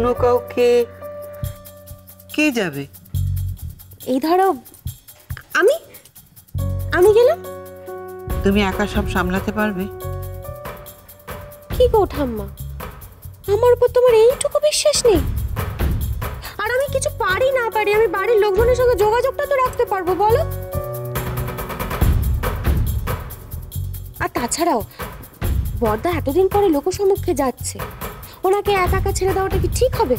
অন্য কাউকে কে যাবে? এই ধরো আমি আমি গেলাম। তুমি একা সব সামলাতে পারবে? কি গো ঠাম্মা, আমার উপর তোমার এইটুকু বিশ্বাস নেই? আর আমি কিছু পারি না পারি, আমি বাড়ির লোকজনের সঙ্গে যোগাযোগটা তো রাখতে পারবো বলো। আর তাছাড়াও বড়দা এতদিন পরে লোকসম্মুখে যাচ্ছে, ওনাকে একা একা ছেড়ে দেওয়াটা কি ঠিক হবে?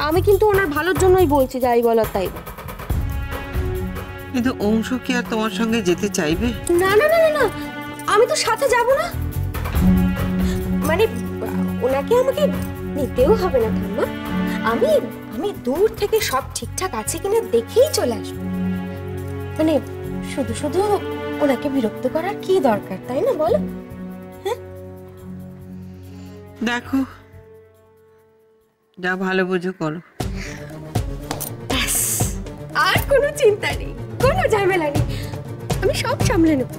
আমি কিন্তু ওনার ভালোর জন্যই বলছি, যাই বলার তাই। কিন্তু অংশ কি আর তোমার সঙ্গে যেতে চাইবে? না না না না, আমি তো সাথে যাব না। মানে ওনাকে আমাকে নিতেও হবে না ঠাম্মা, আমি আমি দূর থেকে সব ঠিকঠাক আছে কিনা দেখেই চলে আসবো। মানে শুধু শুধু ওনাকে বিরক্ত করার কি দরকার, তাই না বলো? হ্যাঁ দেখো, যা ভালো বুঝো করো। আর কোনো চিন্তা নেই, কোনো ঝামেলা নেই, আমি সব সামলে নেব।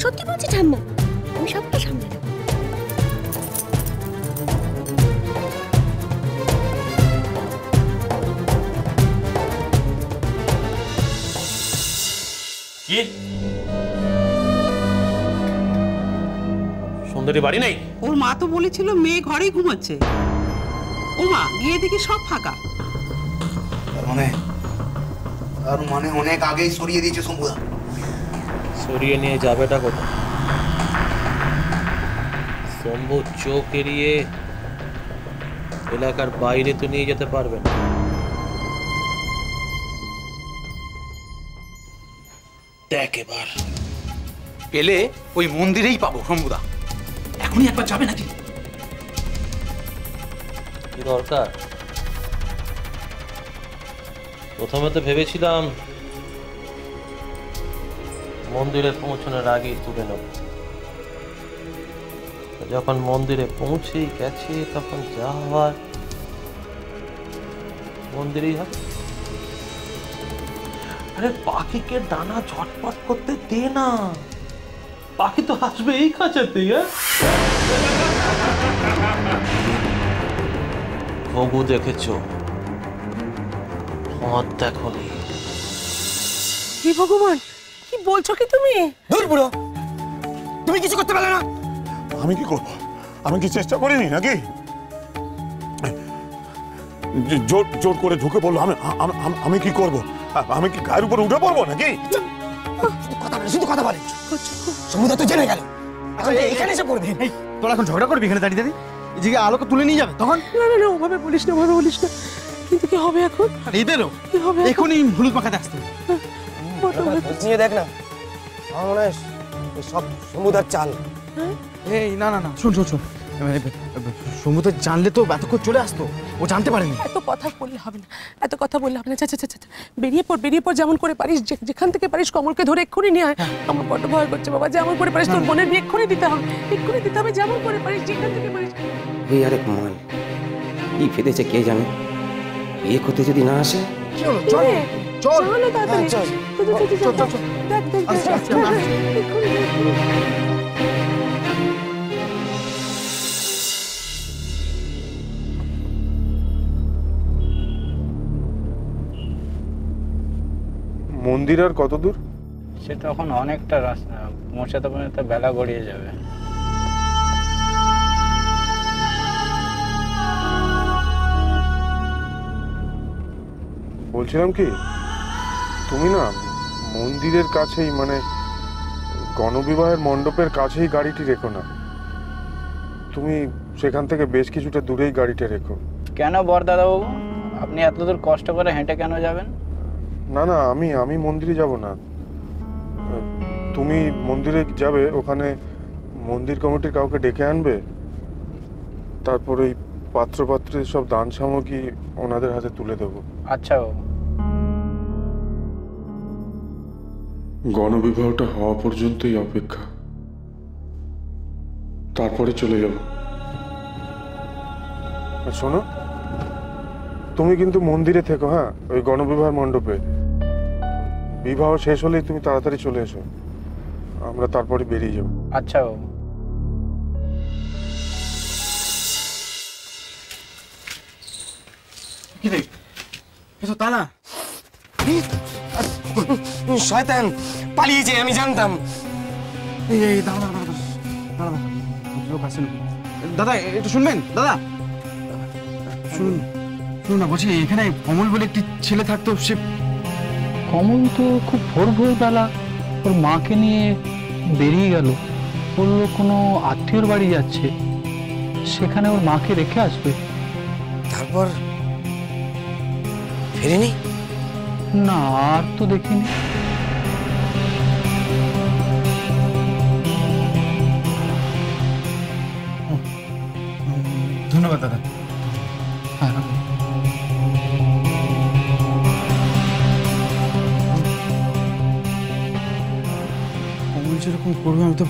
সত্যি বলছি ঠাম্মা, আমি সবটা সামলে নেব। কি সুন্দরী বাড়ি নেই? ওর মা তো বলেছিল মেয়ে ঘরেই ঘুমাচ্ছে। ও মা, গিয়ে দেখি সব ফাঁকা। মানে অনেক আগেই সরিয়ে দিয়েছে শম্ভুদা। সরিয়ে নিয়ে যাবেটা কোথায়? শম্ভু চোখ এড়িয়ে এলাকার বাইরে তো নিয়ে যেতে পারবে না। দেখ এবার পেলে ওই মন্দিরেই পাবো শম্ভুদা। এখনই একবার যাবে নাকি? কি দরকার? প্রথমে তো ভেবেছিলাম মন্দিরে পৌঁছানোর আগেই তুলে নেব, যখন মন্দিরে পৌঁছেই গেছে তখন যা হওয়ার মন্দিরেই হবে। আরে পাখিকে ডানা ঝটপট করতে দে না, পাখি তো আসবে এই খাঁচাতেই। ঘুঘু দেখেছো, ঠোঁট দেখোনি। হে ভগবান, কি বলছো কি তুমি? দূর বুড়ো, তুমি কিছু করতে পারলে না? আমি কি করবো? আমি কি চেষ্টা করিনি নাকি? জোর জোর করে ঢুকে পড়লো, আমি কি করবো? আমি কি গায়ের উপরে উঠে পড়বো নাকি? শুধু কথা বলে। শম্ভুদা তো জেনে গেল, এখন এখানে এসে পড়বে। তোরা এখন ঝগড়া করবি এখানে দাঁড়িয়ে দাঁড়িয়ে? এদিকে আলোকে তুলে নিয়ে যাবে তখন? না না না, ওভাবে বলিস না, ওভাবে বলিস না। কিন্তু কি হবে এখন? আর এদেরও কি হবে এখনই হলুদ মাখাতে আসতে নিয়ে দেখ না, আমার মনে হয় সব শম্ভুদার চাল। এই না না না, শোন শোন শোন, সমুদ্র জানলে তো এতক্ষণ চলে আসতো, ও জানতে পারেনি। এত কথা বললে হবে না, এত কথা বললে হবে না। বেরিয়ে পড়, যেমন করে পারিস, যেখান থেকে পারিস কমলকে ধরে এক্ষুনি নিয়ে আয়। আমার বড্ড ভয় করছে বাবা, যেমন করে পারিস তোর বোনের বিয়ে এক্ষুনি দিতে হবে, যেমন করে পারিস, যেখান থেকে পারিস। এই আরে মাল কি ফেদেছে কে জানে, বিয়ে করতে যদি না আসে। কি হলো? চল চল চলো তাড়াতাড়ি, চল মন্দির আর কত দূর? সেটা এখন অনেকটা রাস্তা, পৌঁছাতে পৌঁছাতে বেলা গড়িয়ে যাবে। বলছিলাম কি, তুমি না মন্দিরের কাছেই, মানে গণবিবাহের মণ্ডপের কাছেই গাড়িটি রেখো না। তুমি সেখান থেকে বেশ কিছুটা দূরেই গাড়িটা রেখো। কেন বরদাদাবাবু, আপনি এত দূর কষ্ট করে হেঁটে কেন যাবেন? না না, আমি মন্দিরে যাব না। তুমি মন্দিরে যাবে, ওখানে মন্দির কমিটির কাউকে ডেকে আনবে, তারপর ওই পাত্রপাত্রের সব দান সামগ্রী ওনাদের হাতে তুলে দেবো। আচ্ছা বাবু। গণবিবাহটা হওয়া পর্যন্তই অপেক্ষা, তারপরে চলে যাব। আর শোনো, তুমি কিন্তু মন্দিরে থেকো, হ্যাঁ, ওই গণবিবাহ মণ্ডপে। বিবাহ শেষ হলেই তুমি তাড়াতাড়ি চলে এসো, আমরা তারপরে বেরিয়ে যাব। আচ্ছা বাবু। কি রে এসো তালা শয়তান পালিয়েছে, আমি জানতাম। এই দাঁড়া দাঁড়া দাঁড়া দাঁড়া লোক আসেন। দাদা একটু শুনবেন দাদা, শুনুন শুনুন না, বলছি এখানে অমল বলে একটি ছেলে থাকতো, সে কমল তো খুব ভোরবেলা ওর মাকে নিয়ে বেরিয়ে গেল, বললো কোনো আত্মীয়র বাড়ি যাচ্ছে, সেখানে ওর মাকে রেখে আসবে। তারপর ফেরেনি? না, আর তো দেখিনি। ধন্যবাদ দাদা। হ্যাঁ, অমল যেরকম করবে আমি তো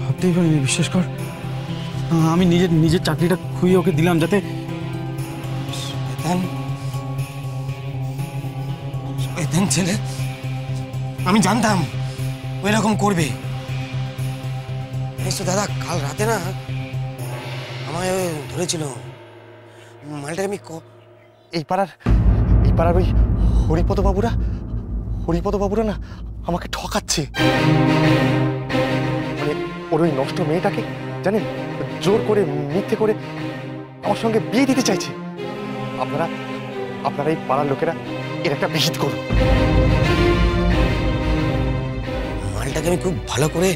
ভাবতেই পারিনি, বিশ্বাস কর। আমি নিজের চাকরিটা খুইয়ে ওকে দিলাম যাতে শয়তান ছেলে, আমি জানতাম ওই রকম করবে। এই তো দাদা, কাল রাতে না আমায় ধরেছিল মালটাকে। আমি এই পাড়ার ওই হরিপদ বাবুরা না আমাকে ঠকাচ্ছে। মানে ওর ওই নষ্ট মেয়েটাকে জানেন জোর করে মিথ্যে করে আমার সঙ্গে বিয়ে দিতে চাইছে। আপনারা এই পাড়ার লোকেরা এর একটা বিহিত করুন। মালটাকে আমি খুব ভালো করে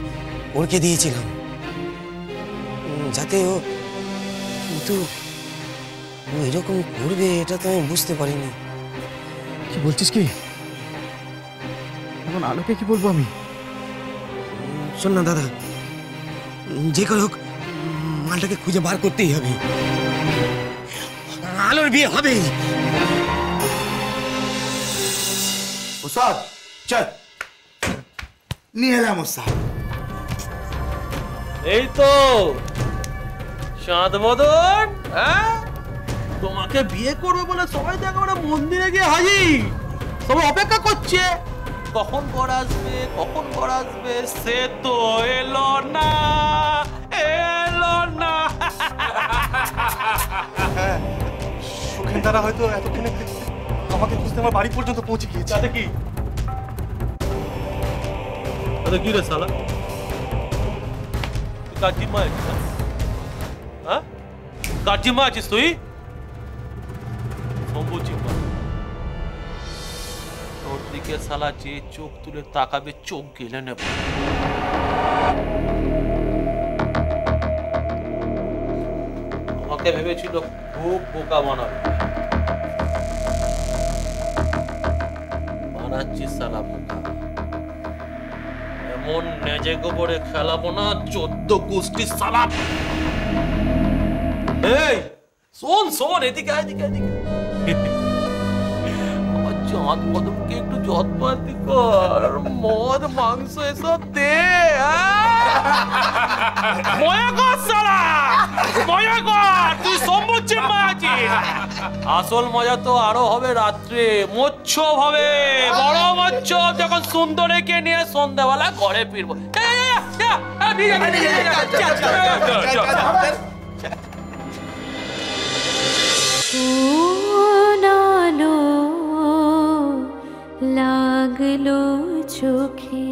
ওরকে দিয়েছিলাম যাতে ও, কিন্তু ও এরকম করবে এটা তো আমি বুঝতে পারিনি। কি বলছিস কি? এখন আলোকে কি বলবো আমি? শোন না দাদা, যে করে হোক মালটাকে খুঁজে বার করতেই হবে। আলোর বিয়ে হবেই। ওস্তাদ চল নিয়ে এলাম ওস্তাদ। এই তো চাঁদ মদন, হ্যাঁ তোমাকে বিয়ে করবে বলে সবাই তো একেবারে মন্দিরে গিয়ে হাজির, সবাই অপেক্ষা করছে কখন বর আসবে, সে তো এলো না। সুখেন দ্বারা হয়তো এতক্ষণে আমাকে খুঁজতে আমার বাড়ি পর্যন্ত পৌঁছে গিয়েছে। তাতে কি রে শালা, কাজিমা আছিস? হ্যাঁ কাজিমা আছিস তুই? সম্বুচিমা, তোর দিকে শালা যে চোখ তুলে তাকাবে চোখ গেলে নেব। আমাকে ভেবেছিল খুব বোকা বানাচ্ছিস শালা বোকা। এমন নেজে গোবরে খেলাবো না 14 গোষ্ঠী শালা। এই শোন এদিকে আমার চাঁদ কদমকে একটু যত্নপাতি কর, মদ মাংস এসব দে। মজা কর শালা, মজা কর, তুই সম্বুচ্ছি মা আছিস। আসল মজা তো আরো হবে রাত্রে, মোচ্ছব হবে, বড় মোচ্ছব, যখন সুন্দরীকে নিয়ে সন্ধ্যাবেলা ঘরে ফিরবো। লাগলো চোখে